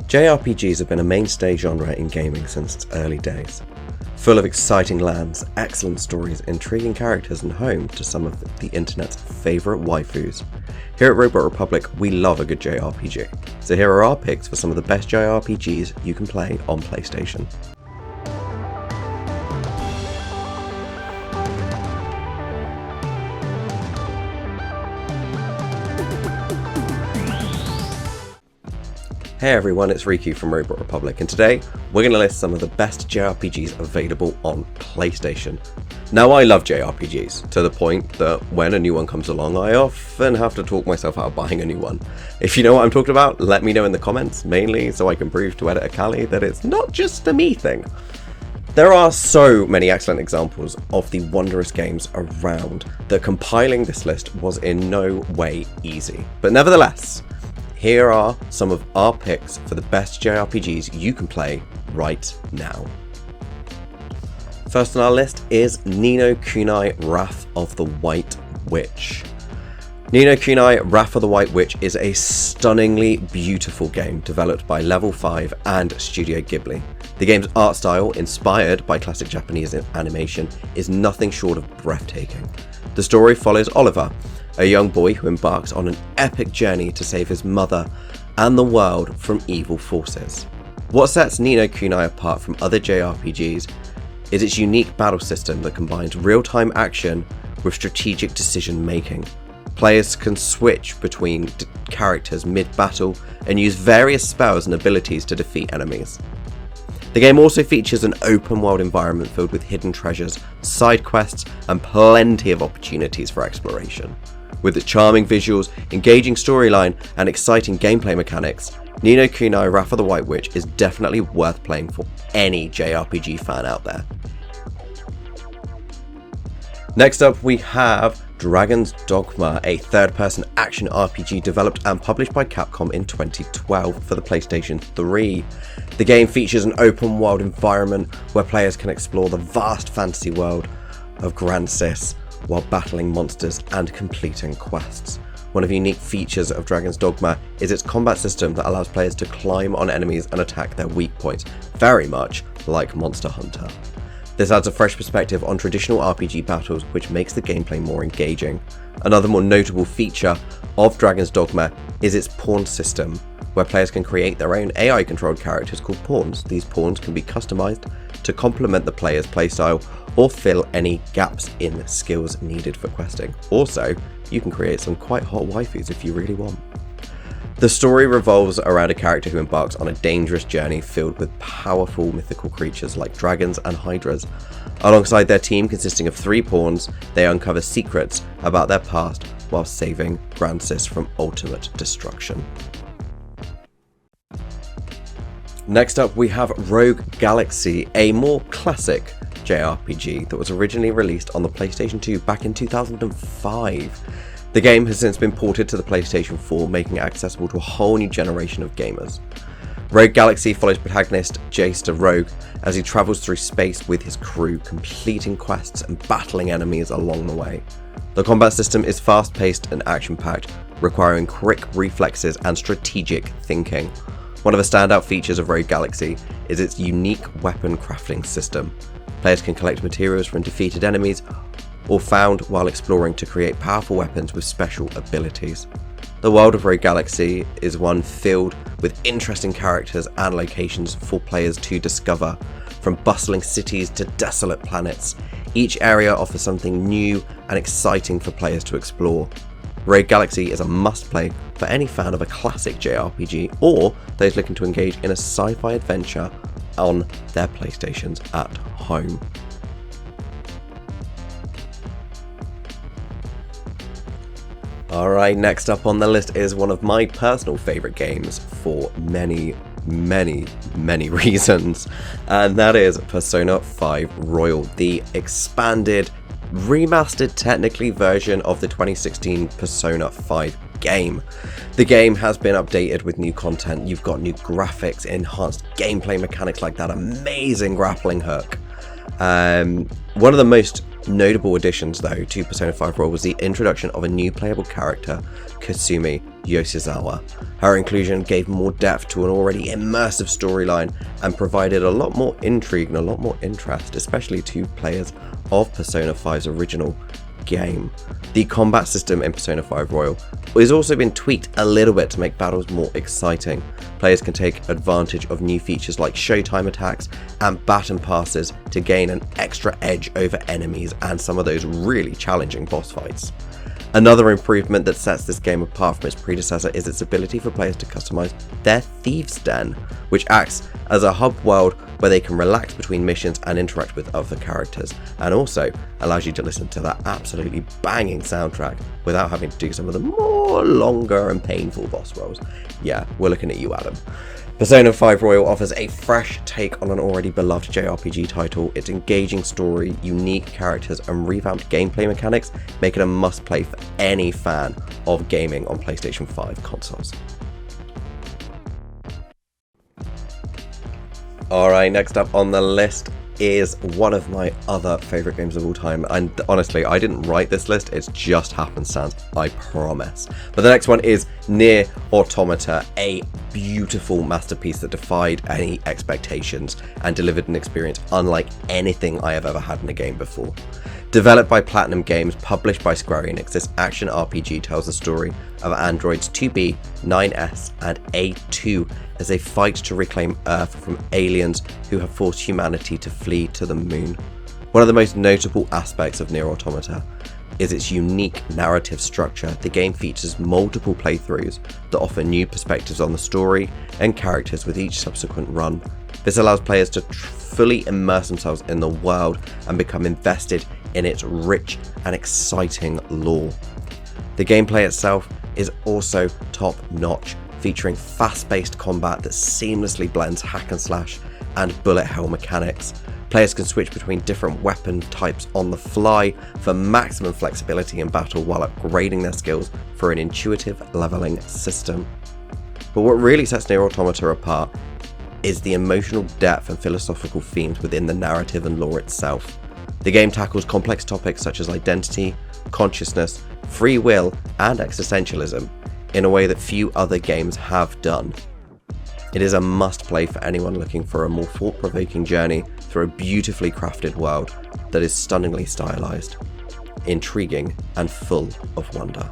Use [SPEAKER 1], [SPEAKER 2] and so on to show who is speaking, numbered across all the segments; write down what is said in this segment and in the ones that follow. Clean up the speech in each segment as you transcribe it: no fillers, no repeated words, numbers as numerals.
[SPEAKER 1] JRPGs have been a mainstay genre in gaming since its early days. Full of exciting lands, excellent stories, intriguing characters, and home to some of the internet's favourite waifus. Here at Robot Republic, we love a good JRPG, so here are our picks for some of the best JRPGs you can play on PlayStation. Hey everyone, it's Riku from Robot Republic, and today we're going to list some of the best JRPGs available on PlayStation. Now, I love JRPGs, to the point that when a new one comes along, I often have to talk myself out of buying a new one. If you know what I'm talking about, let me know in the comments, mainly so I can prove to Editor Callie that it's not just a me thing. There are so many excellent examples of the wondrous games around that compiling this list was in no way easy. But nevertheless, here are some of our picks for the best JRPGs you can play right now. First on our list is Ni no Kunai Wrath of the White Witch. Ni no Kunai Wrath of the White Witch is a stunningly beautiful game developed by Level 5 and Studio Ghibli. The game's art style, inspired by classic Japanese animation, is nothing short of breathtaking. The story follows Oliver, a young boy who embarks on an epic journey to save his mother and the world from evil forces. What sets Ni no Kunai apart from other JRPGs is its unique battle system that combines real-time action with strategic decision making. Players can switch between characters mid-battle and use various spells and abilities to defeat enemies. The game also features an open world environment filled with hidden treasures, side quests, and plenty of opportunities for exploration. With its charming visuals, engaging storyline, and exciting gameplay mechanics, Ni no Kunai Wrath of the White Witch is definitely worth playing for any JRPG fan out there. Next up, we have Dragon's Dogma, a third-person action RPG developed and published by Capcom in 2012 for the PlayStation 3. The game features an open-world environment where players can explore the vast fantasy world of Grand Sis while battling monsters and completing quests. One of the unique features of Dragon's Dogma is its combat system that allows players to climb on enemies and attack their weak points, very much like Monster Hunter. This adds a fresh perspective on traditional RPG battles, which makes the gameplay more engaging. Another more notable feature of Dragon's Dogma is its pawn system, where players can create their own AI-controlled characters called pawns. These pawns can be customized to complement the player's playstyle or fill any gaps in skills needed for questing. Also, you can create some quite hot waifus if you really want. The story revolves around a character who embarks on a dangerous journey filled with powerful mythical creatures like dragons and hydras. Alongside their team consisting of 3 pawns, they uncover secrets about their past while saving Grand Sis from ultimate destruction. Next up, we have Rogue Galaxy, a more classic JRPG that was originally released on the PlayStation 2 back in 2005. The game has since been ported to the PlayStation 4, making it accessible to a whole new generation of gamers. Rogue Galaxy follows protagonist Jace the Rogue as he travels through space with his crew, completing quests and battling enemies along the way. The combat system is fast-paced and action-packed, requiring quick reflexes and strategic thinking. One of the standout features of Rogue Galaxy is its unique weapon crafting system. Players can collect materials from defeated enemies or found while exploring to create powerful weapons with special abilities. The world of Rogue Galaxy is one filled with interesting characters and locations for players to discover, from bustling cities to desolate planets. Each area offers something new and exciting for players to explore. Rogue Galaxy is a must-play for any fan of a classic JRPG or those looking to engage in a sci-fi adventure on their PlayStations at home. Alright, next up on the list is one of my personal favourite games for many reasons, and that is Persona 5 Royal, the expanded, remastered technically version of the 2016 Persona 5 game. The game has been updated with new content. You've got new graphics, enhanced gameplay mechanics like that amazing grappling hook. One of the most Notable additions though to Persona 5 Royal was the introduction of a new playable character, Kasumi Yoshizawa. Her inclusion gave more depth to an already immersive storyline and provided a lot more intrigue and a lot more interest, especially to players of Persona 5's original game. The combat system in Persona 5 Royal has also been tweaked a little bit to make battles more exciting. Players can take advantage of new features like showtime attacks and baton passes to gain an extra edge over enemies and some of those really challenging boss fights. Another improvement that sets this game apart from its predecessor is its ability for players to customize their Thieves' Den, which acts as a hub world where they can relax between missions and interact with other characters, and also allows you to listen to that absolutely banging soundtrack without having to do some of the more longer and painful boss rolls. Yeah, we're looking at you, Adam. Persona 5 Royal offers a fresh take on an already beloved JRPG title. Its engaging story, unique characters, and revamped gameplay mechanics make it a must-play for any fan of gaming on PlayStation 5 consoles. Alright, next up on the list is one of my other favourite games of all time, and honestly, I didn't write this list, it's just happenstance, I promise. But the next one is Nier Automata, a beautiful masterpiece that defied any expectations and delivered an experience unlike anything I have ever had in a game before. Developed by Platinum Games, published by Square Enix, this action RPG tells the story of androids 2B, 9S, and A2 as they fight to reclaim Earth from aliens who have forced humanity to flee to the moon. One of the most notable aspects of Nier Automata is its unique narrative structure. The game features multiple playthroughs that offer new perspectives on the story and characters with each subsequent run. This allows players to fully immerse themselves in the world and become invested in its rich and exciting lore. The gameplay itself is also top-notch, featuring fast-paced combat that seamlessly blends hack and slash and bullet hell mechanics. Players can switch between different weapon types on the fly for maximum flexibility in battle while upgrading their skills for an intuitive leveling system. But what really sets Nier Automata apart is the emotional depth and philosophical themes within the narrative and lore itself. The game tackles complex topics such as identity, consciousness, free will, and existentialism in a way that few other games have done. It is a must-play for anyone looking for a more thought-provoking journey through a beautifully crafted world that is stunningly stylized, intriguing, and full of wonder.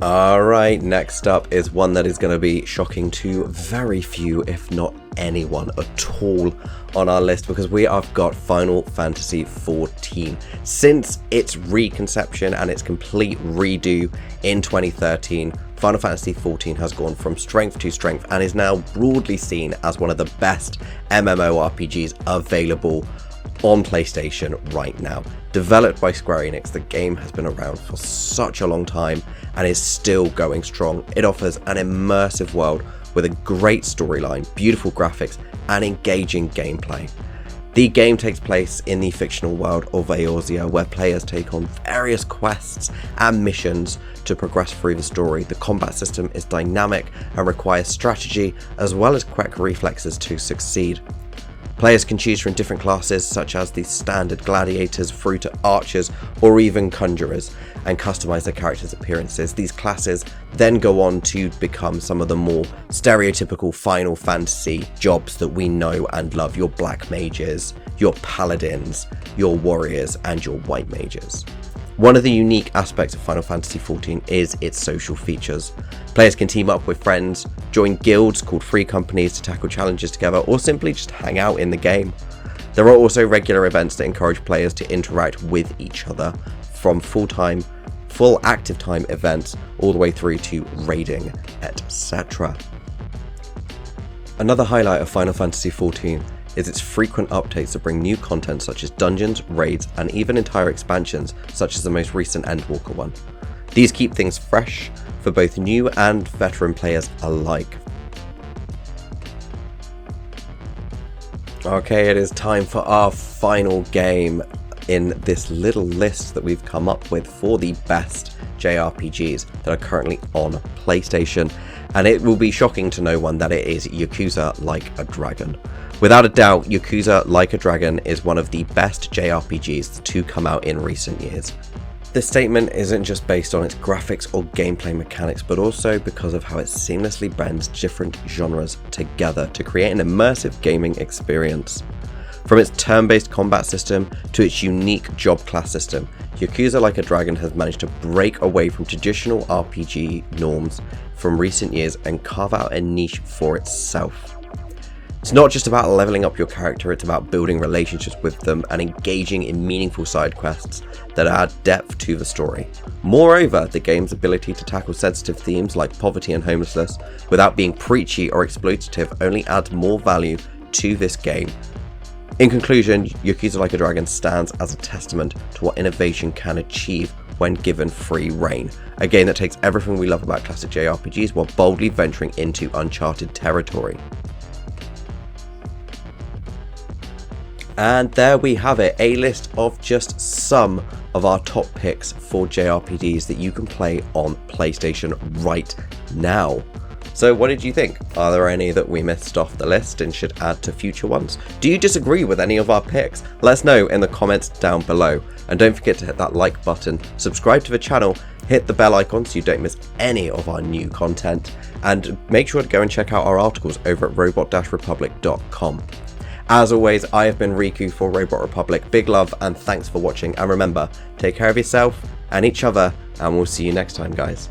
[SPEAKER 1] Alright, next up is one that is going to be shocking to very few, if not anyone at all, on our list, because we have got Final Fantasy XIV. Since its reconception and its complete redo in 2013, Final Fantasy XIV has gone from strength to strength and is now broadly seen as one of the best MMORPGs available on PlayStation right now. Developed by Square Enix, the game has been around for such a long time and is still going strong. It offers an immersive world with a great storyline, beautiful graphics, and engaging gameplay. The game takes place in the fictional world of Eorzea, where players take on various quests and missions to progress through the story. The combat system is dynamic and requires strategy as well as quick reflexes to succeed. Players can choose from different classes such as the standard gladiators through to archers or even conjurers and customize their characters' appearances. These classes then go on to become some of the more stereotypical Final Fantasy jobs that we know and love. Your black mages, your paladins, your warriors, and your white mages. One of the unique aspects of Final Fantasy XIV is its social features. Players can team up with friends, join guilds called free companies to tackle challenges together, or simply just hang out in the game. There are also regular events that encourage players to interact with each other, from full active time events all the way through to raiding, etc. Another highlight of Final Fantasy XIV is its frequent updates that bring new content such as dungeons, raids, and even entire expansions such as the most recent Endwalker one. These keep things fresh for both new and veteran players alike. Okay, it is time for our final game in this little list that we've come up with for the best JRPGs that are currently on PlayStation, and it will be shocking to no one that it is Yakuza Like a Dragon. Without a doubt, Yakuza Like a Dragon is one of the best JRPGs to come out in recent years. This statement isn't just based on its graphics or gameplay mechanics, but also because of how it seamlessly blends different genres together to create an immersive gaming experience. From its turn-based combat system to its unique job class system, Yakuza Like a Dragon has managed to break away from traditional RPG norms from recent years and carve out a niche for itself. It's not just about leveling up your character, it's about building relationships with them and engaging in meaningful side quests that add depth to the story. Moreover, the game's ability to tackle sensitive themes like poverty and homelessness without being preachy or exploitative only adds more value to this game. In conclusion, Yakuza Like a Dragon stands as a testament to what innovation can achieve when given free rein. A game that takes everything we love about classic JRPGs while boldly venturing into uncharted territory. And there we have it, a list of just some of our top picks for JRPGs that you can play on PlayStation right now. So what did you think? Are there any that we missed off the list and should add to future ones? Do you disagree with any of our picks? Let us know in the comments down below. And don't forget to hit that like button, subscribe to the channel, hit the bell icon so you don't miss any of our new content, and make sure to go and check out our articles over at robot-republic.com. As always, I have been Riku for Robot Republic. Big love and thanks for watching. And remember, take care of yourself and each other, and we'll see you next time, guys.